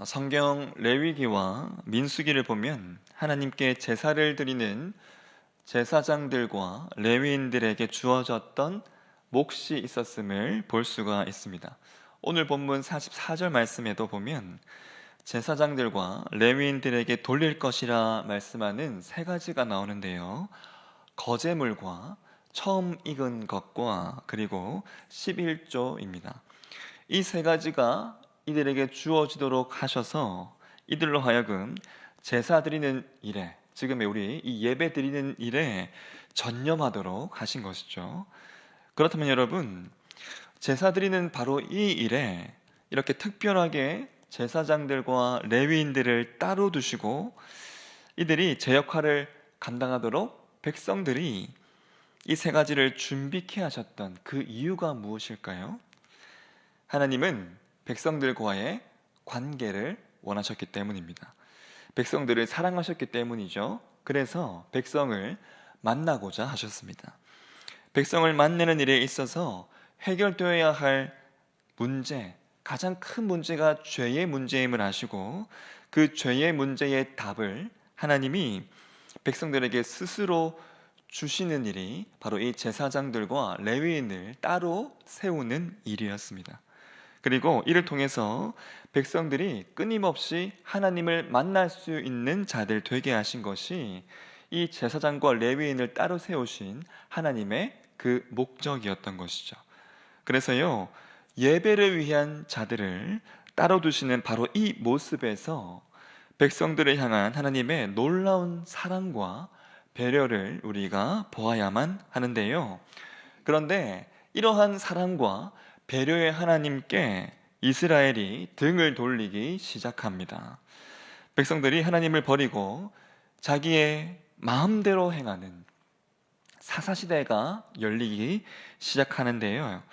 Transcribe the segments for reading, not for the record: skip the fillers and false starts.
성경 레위기와 민수기를 보면 하나님께 제사를 드리는 제사장들과 레위인들에게 주어졌던 몫이 있었음을 볼 수가 있습니다. 오늘 본문 44절 말씀에도 보면 제사장들과 레위인들에게 돌릴 것이라 말씀하는 세 가지가 나오는데요. 거제물과 처음 익은 것과 그리고 11조입니다. 이 세 가지가 이들에게 주어지도록 하셔서 이들로 하여금 제사 드리는 일에, 지금의 우리 이 예배 드리는 일에 전념하도록 하신 것이죠. 그렇다면 여러분, 제사 드리는 바로 이 일에 이렇게 특별하게 제사장들과 레위인들을 따로 두시고 이들이 제 역할을 감당하도록 백성들이 이 세 가지를 준비케 하셨던 그 이유가 무엇일까요? 하나님은 백성들과의 관계를 원하셨기 때문입니다. 백성들을 사랑하셨기 때문이죠. 그래서 백성을 만나고자 하셨습니다. 백성을 만나는 일에 있어서 해결되어야 할 문제, 가장 큰 문제가 죄의 문제임을 아시고 그 죄의 문제의 답을 하나님이 백성들에게 스스로 주시는 일이 바로 이 제사장들과 레위인을 따로 세우는 일이었습니다. 그리고 이를 통해서 백성들이 끊임없이 하나님을 만날 수 있는 자들 되게 하신 것이 이 제사장과 레위인을 따로 세우신 하나님의 그 목적이었던 것이죠. 그래서요, 예배를 위한 자들을 따로 두시는 바로 이 모습에서 백성들을 향한 하나님의 놀라운 사랑과 배려를 우리가 보아야만 하는데요. 그런데 이러한 사랑과 배려의 하나님께 이스라엘이 등을 돌리기 시작합니다. 백성들이 하나님을 버리고 자기의 마음대로 행하는 사사시대가 열리기 시작하는데요.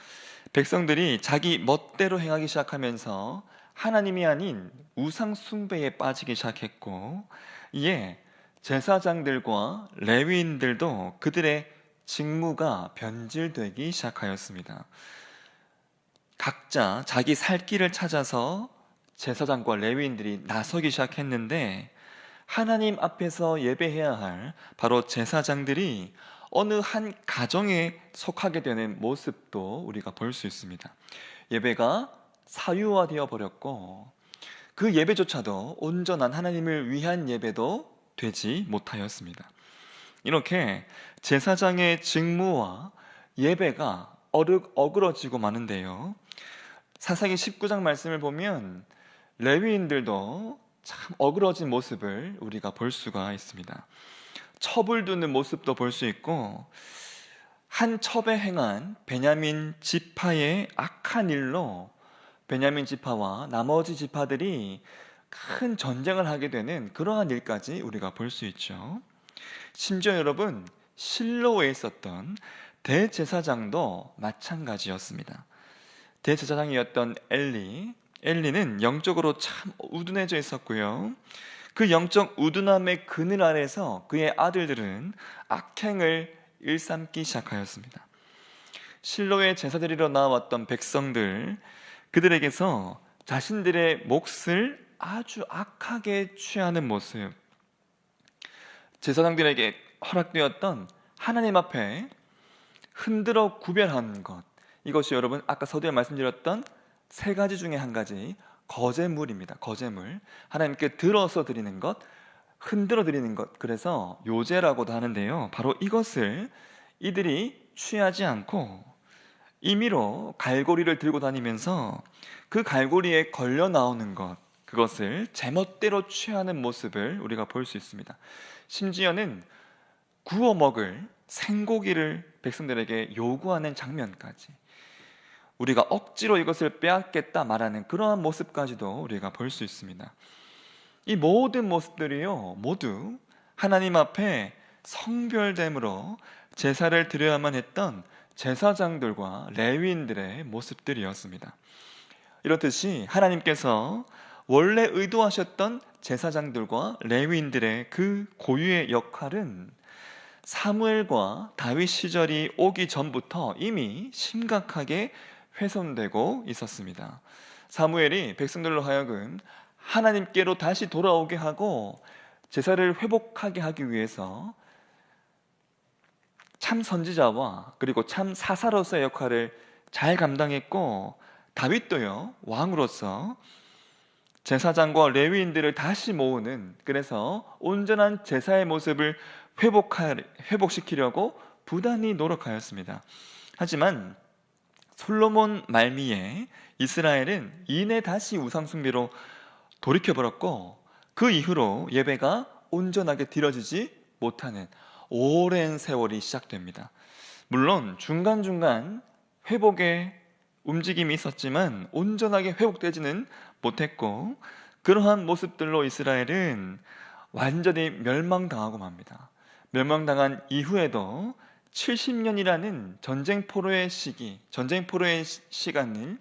백성들이 자기 멋대로 행하기 시작하면서 하나님이 아닌 우상 숭배에 빠지기 시작했고, 이에 제사장들과 레위인들도 그들의 직무가 변질되기 시작하였습니다. 각자 자기 살 길을 찾아서 제사장과 레위인들이 나서기 시작했는데, 하나님 앞에서 예배해야 할 바로 제사장들이 어느 한 가정에 속하게 되는 모습도 우리가 볼 수 있습니다. 예배가 사유화되어 버렸고 그 예배조차도 온전한 하나님을 위한 예배도 되지 못하였습니다. 이렇게 제사장의 직무와 예배가 어그러지고 마는데요. 사사기 19장 말씀을 보면 레위인들도 참 어그러진 모습을 우리가 볼 수가 있습니다. 첩을 두는 모습도 볼 수 있고, 한 첩에 행한 베냐민 지파의 악한 일로 베냐민 지파와 나머지 지파들이 큰 전쟁을 하게 되는 그러한 일까지 우리가 볼 수 있죠. 심지어 여러분, 실로에 있었던 대제사장도 마찬가지였습니다. 대제사장이었던 엘리는 영적으로 참 우둔해져 있었고요. 그 영적 우둔함의 그늘 아래서 그의 아들들은 악행을 일삼기 시작하였습니다. 실로의 제사 드리러 나왔던 백성들, 그들에게서 자신들의 몫을 아주 악하게 취하는 모습, 제사장들에게 허락되었던 하나님 앞에 흔들어 구별한 것, 이것이 여러분 아까 서두에 말씀드렸던 세 가지 중에 한 가지, 거제물입니다. 거제물, 하나님께 들어서 드리는 것, 흔들어 드리는 것, 그래서 요제라고도 하는데요. 바로 이것을 이들이 취하지 않고 임의로 갈고리를 들고 다니면서 그 갈고리에 걸려 나오는 것, 그것을 제멋대로 취하는 모습을 우리가 볼 수 있습니다. 심지어는 구워 먹을 생고기를 백성들에게 요구하는 장면까지, 우리가 억지로 이것을 빼앗겠다 말하는 그러한 모습까지도 우리가 볼 수 있습니다. 이 모든 모습들이요, 모두 하나님 앞에 성별됨으로 제사를 드려야만 했던 제사장들과 레위인들의 모습들이었습니다. 이렇듯이 하나님께서 원래 의도하셨던 제사장들과 레위인들의 그 고유의 역할은 사무엘과 다윗 시절이 오기 전부터 이미 심각하게 훼손되고 있었습니다. 사무엘이 백성들로 하여금 하나님께로 다시 돌아오게 하고 제사를 회복하게 하기 위해서 참 선지자와 그리고 참 사사로서의 역할을 잘 감당했고, 다윗도요, 왕으로서 제사장과 레위인들을 다시 모으는, 그래서 온전한 제사의 모습을 회복시키려고 부단히 노력하였습니다. 하지만 솔로몬 말미에 이스라엘은 이내 다시 우상숭배로 돌이켜버렸고, 그 이후로 예배가 온전하게 드려지지 못하는 오랜 세월이 시작됩니다. 물론 중간중간 회복의 움직임이 있었지만 온전하게 회복되지는 못했고, 그러한 모습들로 이스라엘은 완전히 멸망당하고 맙니다. 멸망당한 이후에도 70년이라는 전쟁 포로의 시간을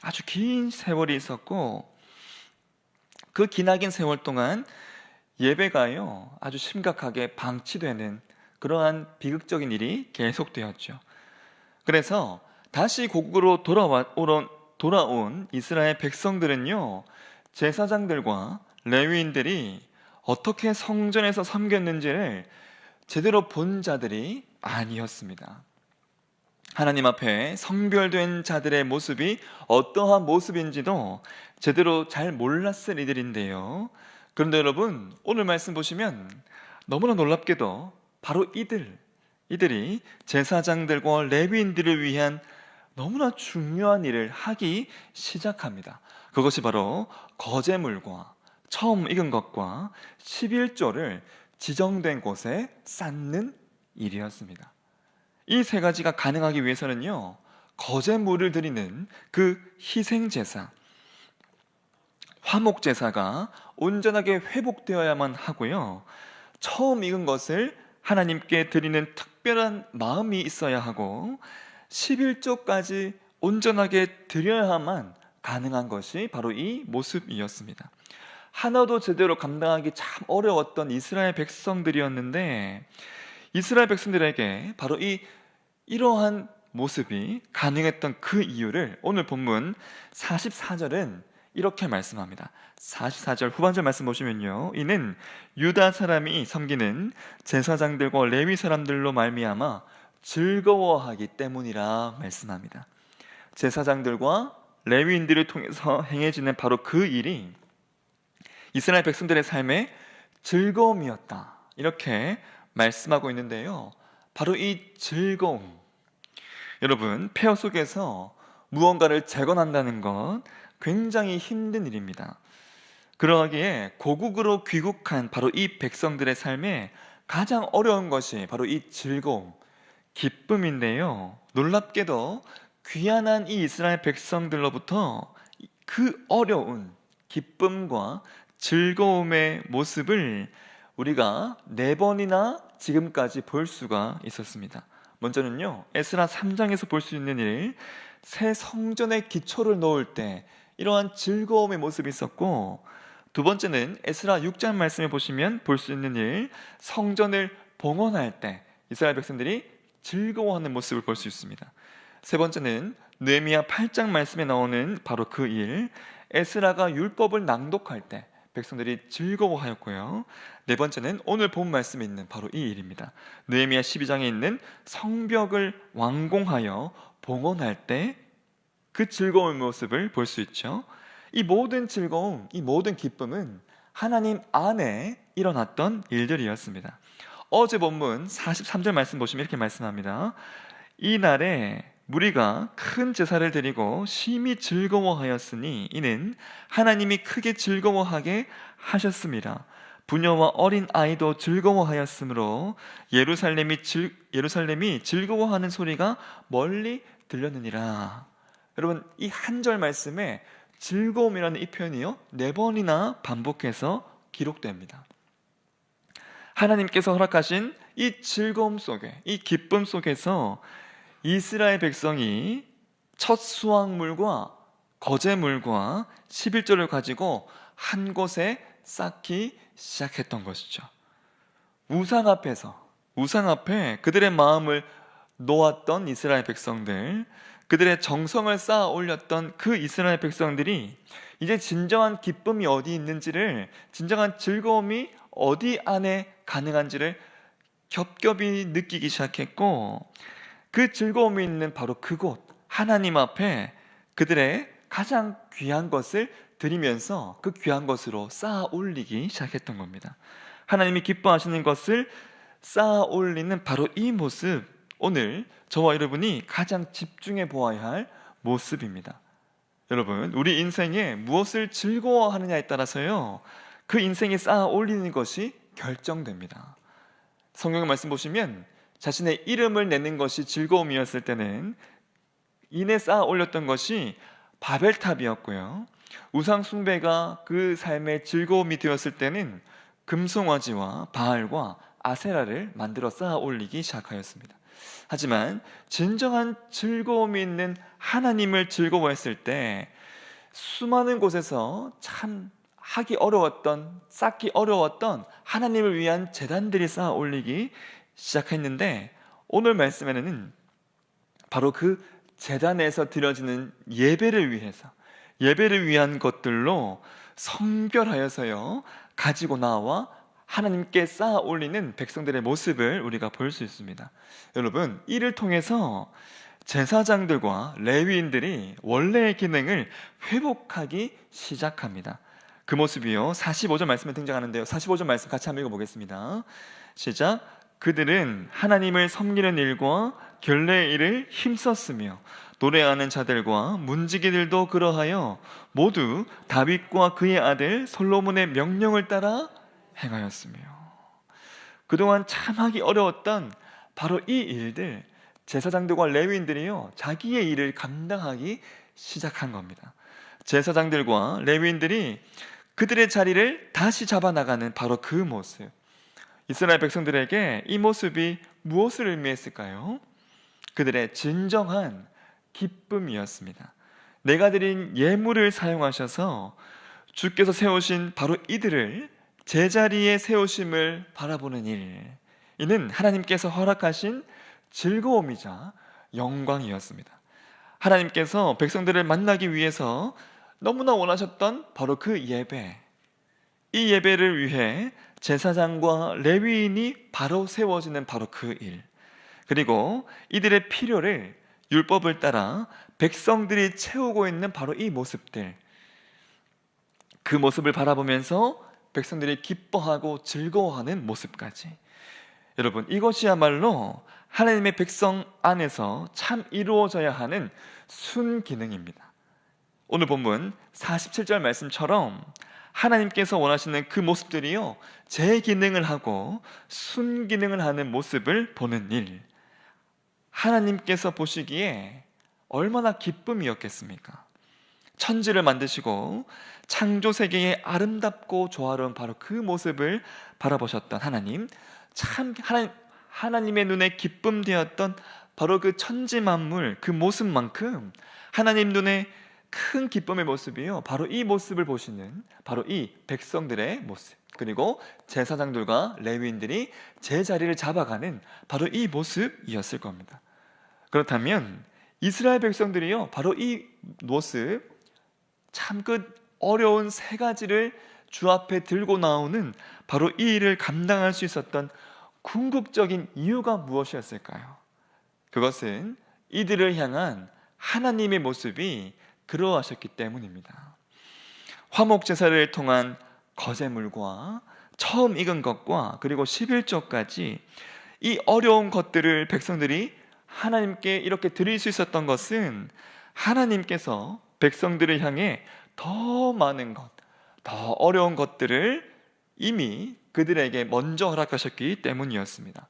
아주 긴 세월이 있었고, 그 기나긴 세월 동안 예배가요 아주 심각하게 방치되는 그러한 비극적인 일이 계속되었죠. 그래서 다시 고국으로 돌아온 이스라엘 백성들은요, 제사장들과 레위인들이 어떻게 성전에서 섬겼는지를 제대로 본 자들이 아니었습니다. 하나님 앞에 성별된 자들의 모습이 어떠한 모습인지도 제대로 잘 몰랐을 이들인데요. 그런데 여러분, 오늘 말씀 보시면 너무나 놀랍게도 바로 이들이 제사장들과 레위인들을 위한 너무나 중요한 일을 하기 시작합니다. 그것이 바로 거제물과 처음 익은 것과 11조를 지정된 곳에 쌓는 일이었습니다. 이 세 가지가 가능하기 위해서는요, 거제물을 드리는 그 희생제사, 화목제사가 온전하게 회복되어야만 하고요, 처음 익은 것을 하나님께 드리는 특별한 마음이 있어야 하고, 11조까지 온전하게 드려야만 가능한 것이 바로 이 모습이었습니다. 하나도 제대로 감당하기 참 어려웠던 이스라엘 백성들이었는데, 이스라엘 백성들에게 바로 이러한 모습이 가능했던 그 이유를 오늘 본문 44절은 이렇게 말씀합니다. 44절 후반절 말씀 보시면요, 이는 유다 사람이 섬기는 제사장들과 레위 사람들로 말미암아 즐거워하기 때문이라 말씀합니다. 제사장들과 레위인들을 통해서 행해지는 바로 그 일이 이스라엘 백성들의 삶의 즐거움이었다, 이렇게 말씀하고 있는데요. 바로 이 즐거움, 여러분, 폐허 속에서 무언가를 재건한다는 것 굉장히 힘든 일입니다. 그러하기에 고국으로 귀국한 바로 이 백성들의 삶에 가장 어려운 것이 바로 이 즐거움, 기쁨인데요. 놀랍게도 귀환한 이 이스라엘 백성들로부터 그 어려운 기쁨과 즐거움의 모습을 우리가 4번이나 지금까지 볼 수가 있었습니다. 먼저는요, 에스라 3장에서 볼 수 있는 일, 새 성전의 기초를 놓을 때 이러한 즐거움의 모습이 있었고, 두 번째는 에스라 6장 말씀에 보시면 볼 수 있는 일, 성전을 봉헌할 때 이스라엘 백성들이 즐거워하는 모습을 볼 수 있습니다. 세 번째는 느헤미야 8장 말씀에 나오는 바로 그 일, 에스라가 율법을 낭독할 때 백성들이 즐거워하였고요. 네 번째는 오늘 본 말씀에 있는 바로 이 일입니다. 느헤미야 12장에 있는 성벽을 완공하여 봉헌할 때 그 즐거운 모습을 볼 수 있죠. 이 모든 즐거움, 이 모든 기쁨은 하나님 안에 일어났던 일들이었습니다. 어제 본문 43절 말씀 보시면 이렇게 말씀합니다. 이 날에 무리가 큰 제사를 드리고 심히 즐거워하였으니 이는 하나님이 크게 즐거워하게 하셨습니다. 부녀와 어린 아이도 즐거워하였으므로 예루살렘이 즐거워하는 소리가 멀리 들렸느니라. 여러분, 이 한 절 말씀에 즐거움이라는 이 표현이요 4번이나 반복해서 기록됩니다. 하나님께서 허락하신 이 즐거움 속에, 이 기쁨 속에서 이스라엘 백성이 첫 수확물과 거제물과 11조를 가지고 한 곳에 쌓기 시작했던 것이죠. 우상 앞에 그들의 마음을 놓았던 이스라엘 백성들, 그들의 정성을 쌓아 올렸던 그 이스라엘 백성들이 이제 진정한 기쁨이 어디 있는지를, 진정한 즐거움이 어디 안에 가능한지를 겹겹이 느끼기 시작했고, 그 즐거움이 있는 바로 그곳 하나님 앞에 그들의 가장 귀한 것을 드리면서 그 귀한 것으로 쌓아 올리기 시작했던 겁니다. 하나님이 기뻐하시는 것을 쌓아 올리는 바로 이 모습, 오늘 저와 여러분이 가장 집중해 보아야 할 모습입니다. 여러분, 우리 인생에 무엇을 즐거워하느냐에 따라서요, 그 인생에 쌓아 올리는 것이 결정됩니다. 성경 말씀 보시면 자신의 이름을 내는 것이 즐거움이었을 때는 이내 쌓아 올렸던 것이 바벨탑이었고요, 우상 숭배가 그 삶의 즐거움이 되었을 때는 금송아지와 바알과 아세라를 만들어 쌓아 올리기 시작하였습니다. 하지만 진정한 즐거움이 있는 하나님을 즐거워했을 때 수많은 곳에서 참 하기 어려웠던, 쌓기 어려웠던 하나님을 위한 제단들이 쌓아 올리기 시작했는데, 오늘 말씀에는 바로 그 제단에서 드려지는 예배를 위해서, 예배를 위한 것들로 성결하여서요 가지고 나와 하나님께 쌓아 올리는 백성들의 모습을 우리가 볼 수 있습니다. 여러분, 이를 통해서 제사장들과 레위인들이 원래의 기능을 회복하기 시작합니다. 그 모습이요 45절 말씀에 등장하는데요, 45절 말씀 같이 한번 읽어보겠습니다. 시작. 그들은 하나님을 섬기는 일과 결례의 일을 힘썼으며 노래하는 자들과 문지기들도 그러하여 모두 다윗과 그의 아들 솔로몬의 명령을 따라 행하였으며. 그동안 참 하기 어려웠던 바로 이 일들, 제사장들과 레위인들이요 자기의 일을 감당하기 시작한 겁니다. 제사장들과 레위인들이 그들의 자리를 다시 잡아나가는 바로 그 모습, 이스라엘 백성들에게 이 모습이 무엇을 의미했을까요? 그들의 진정한 기쁨이었습니다. 내가 드린 예물을 사용하셔서 주께서 세우신 바로 이들을 제자리에 세우심을 바라보는 일, 이는 하나님께서 허락하신 즐거움이자 영광이었습니다. 하나님께서 백성들을 만나기 위해서 너무나 원하셨던 바로 그 예배, 이 예배를 위해 제사장과 레위인이 바로 세워지는 바로 그 일, 그리고 이들의 필요를 율법을 따라 백성들이 채우고 있는 바로 이 모습들, 그 모습을 바라보면서 백성들이 기뻐하고 즐거워하는 모습까지, 여러분, 이것이야말로 하나님의 백성 안에서 참 이루어져야 하는 순기능입니다. 오늘 본문 47절 말씀처럼 하나님께서 원하시는 그 모습들이요 재기능을 하고 순기능을 하는 모습을 보는 일, 하나님께서 보시기에 얼마나 기쁨이었겠습니까? 천지를 만드시고 창조 세계의 아름답고 조화로운 바로 그 모습을 바라보셨던 하나님, 참 하나님의 눈에 기쁨 되었던 바로 그 천지 만물, 그 모습만큼 하나님 눈에 큰 기쁨의 모습이요 바로 이 모습을 보시는 바로 이 백성들의 모습, 그리고 제사장들과 레위인들이 제자리를 잡아가는 바로 이 모습이었을 겁니다. 그렇다면 이스라엘 백성들이요 바로 이 모습, 참 그 어려운 세 가지를 주 앞에 들고 나오는 바로 이 일을 감당할 수 있었던 궁극적인 이유가 무엇이었을까요? 그것은 이들을 향한 하나님의 모습이 그러하셨기 때문입니다. 화목 제사를 통한 거제물과 처음 익은 것과 그리고 11조까지 이 어려운 것들을 백성들이 하나님께 이렇게 드릴 수 있었던 것은 하나님께서 백성들을 향해 더 많은 것, 더 어려운 것들을 이미 그들에게 먼저 허락하셨기 때문이었습니다.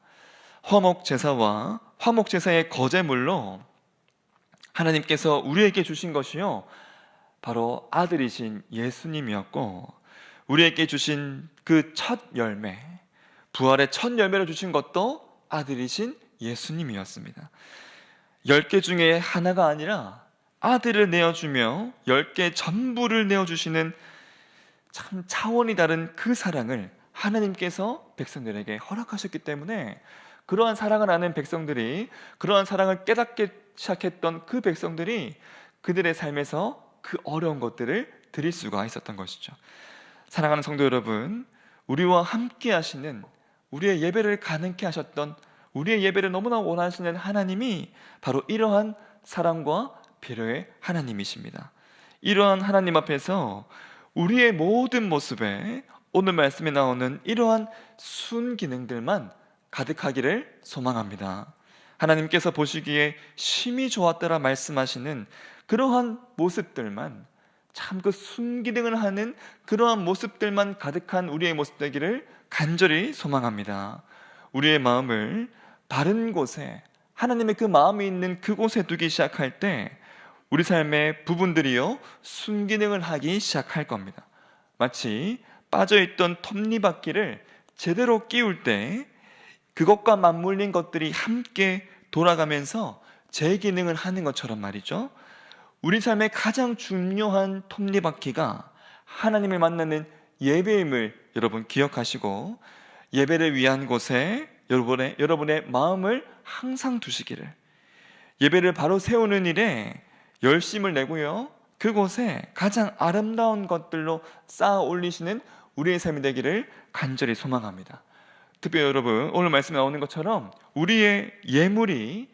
화목 제사와 화목 제사의 거제물로 하나님께서 우리에게 주신 것이요 바로 아들이신 예수님이었고, 우리에게 주신 그 첫 열매, 부활의 첫 열매를 주신 것도 아들이신 예수님이었습니다. 10개 중에 하나가 아니라 아들을 내어주며 10개 전부를 내어주시는 참 차원이 다른 그 사랑을 하나님께서 백성들에게 허락하셨기 때문에 그러한 사랑을 아는 백성들이, 그러한 사랑을 깨닫게 시작했던 그 백성들이 그들의 삶에서 그 어려운 것들을 드릴 수가 있었던 것이죠. 사랑하는 성도 여러분, 우리와 함께 하시는, 우리의 예배를 가능케 하셨던, 우리의 예배를 너무나 원하시는 하나님이 바로 이러한 사랑과 배려의 하나님이십니다. 이러한 하나님 앞에서 우리의 모든 모습에 오늘 말씀에 나오는 이러한 순기능들만 가득하기를 소망합니다. 하나님께서 보시기에 심히 좋았더라 말씀하시는 그러한 모습들만, 참 그 순기능을 하는 그러한 모습들만 가득한 우리의 모습 되기를 간절히 소망합니다. 우리의 마음을 바른 곳에, 하나님의 그 마음이 있는 그곳에 두기 시작할 때 우리 삶의 부분들이요 순기능을 하기 시작할 겁니다. 마치 빠져있던 톱니바퀴를 제대로 끼울 때 그것과 맞물린 것들이 함께 돌아가면서 재기능을 하는 것처럼 말이죠. 우리 삶의 가장 중요한 톱니바퀴가 하나님을 만나는 예배임을 여러분 기억하시고, 예배를 위한 곳에 여러분의 마음을 항상 두시기를, 예배를 바로 세우는 일에 열심을 내고요, 그곳에 가장 아름다운 것들로 쌓아 올리시는 우리의 삶이 되기를 간절히 소망합니다. 특별히 여러분, 오늘 말씀에 나오는 것처럼 우리의 예물이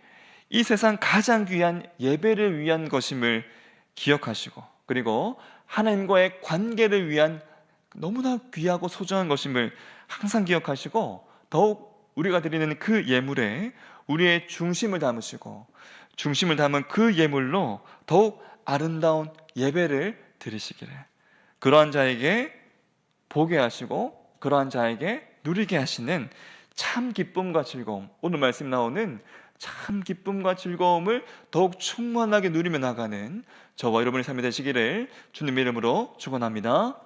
이 세상 가장 귀한 예배를 위한 것임을 기억하시고, 그리고 하나님과의 관계를 위한 너무나 귀하고 소중한 것임을 항상 기억하시고, 더욱 우리가 드리는 그 예물에 우리의 중심을 담으시고, 중심을 담은 그 예물로 더욱 아름다운 예배를 드리시기를, 그러한 자에게 보게 하시고 그러한 자에게 누리게 하시는 참 기쁨과 즐거움, 오늘 말씀 나오는 참 기쁨과 즐거움을 더욱 충만하게 누리며 나가는 저와 여러분의 삶이 되시기를 주님의 이름으로 축원합니다.